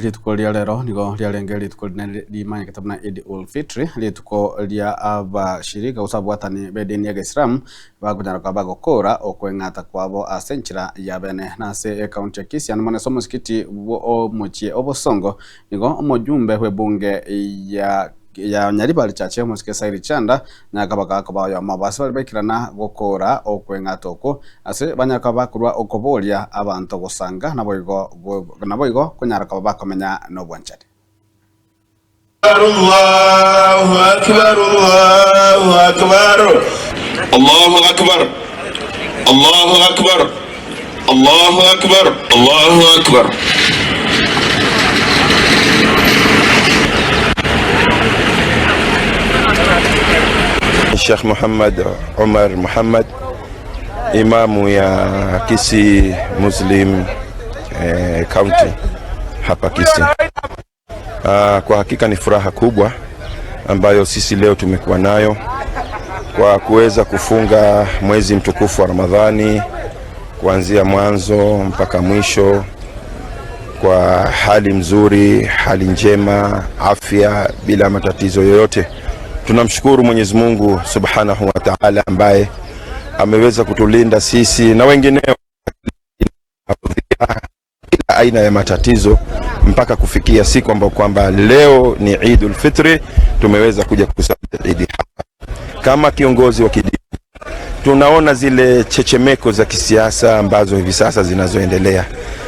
Rituko ria rero nigo riarenge rituko rimanye katabna Eid ul-Fitr rituko ria abashirika usabwatani bedeni ya Islam bagunyara kwa bagokora okwengata kwabo asenchira ya bene nase county Kisiani mone somo skiti wo mochie obosongo nigo omujumbe webunge ya Nyaribali chache musike Sairi Chanda nyakabaka akabayo amabasi baribekirana gukora okwengata oko ase banyakaba kurwa okobolia abantu gusanga naboigo kunyaraka bakomenya no bwanchari. Allahu akbar Allahu akbar Allahu akbar Allahu akbar Allahu akbar Allahu akbar. Sheikh Muhammad Omar Muhammad, imamu ya Kisii Muslim County hapa Kisii. Kwa hakika ni furaha kubwa ambayo sisi leo tumekuwa nayo kwa kuweza kufunga mwezi mtukufu wa Ramadhani kuanzia mwanzo mpaka mwisho kwa hali mzuri, hali njema, afya bila matatizo yoyote. Tunamshukuru Mwenyezi Mungu Subhanahu wa Ta'ala ambaye ameweza kutulinda sisi na wengineo kila aina ya matatizo mpaka kufikia siku ambayo kwamba leo ni Eid ul-Fitr tumeweza kuja kusali Eid hapa. Kama kiongozi wa kidini tunaona zile chechemeko za kisiasa ambazo hivi sasa zinazoendelea,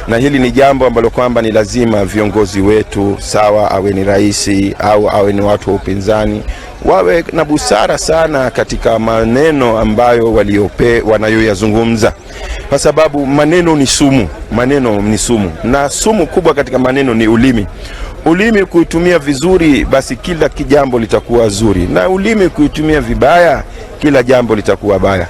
na hili ni jambo ambalo kwamba ni lazima viongozi wetu, sawa awe ni rais au awe ni watu wa upinzani, wawe na busara sana katika maneno ambayo wanayoyazungumza, kwa sababu maneno ni sumu, na sumu kubwa katika maneno ni ulimi. Ulimi kuitumia vizuri basi kila kijambo litakuwa zuri, na ulimi kuitumia vibaya kila jambo litakuwa baya.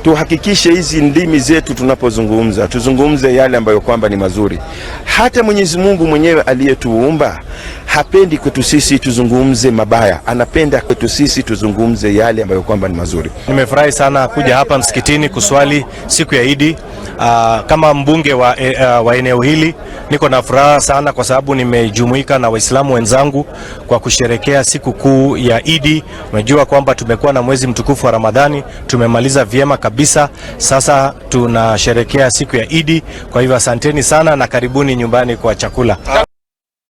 Tuhakikishe hizi ndimi zetu tunapozungumza tuzungumze yale ambayo kwamba ni mazuri. Hata Mwenyezi Mungu mwenyewe aliyetuumba hapendi kwetu sisi tuzungumze mabaya, anapenda kwetu sisi tuzungumze yale ambayo kwamba ni mazuri. Nimefurahi sana kuja hapa msikitini kuswali siku ya Eid. Kama mbunge wa eneo hili niko na furaha sana kwa sababu nimejumuika na Waislamu wenzangu kwa kusherekea siku kuu ya Eid. Unajua kwamba tumekuwa na mwezi mtukufu wa Ramadhani, tumemaliza vyema kabisa. Sasa tunasherekea siku ya Eid. Kwa hivyo asanteni sana na karibuni nyumbani kwa chakula.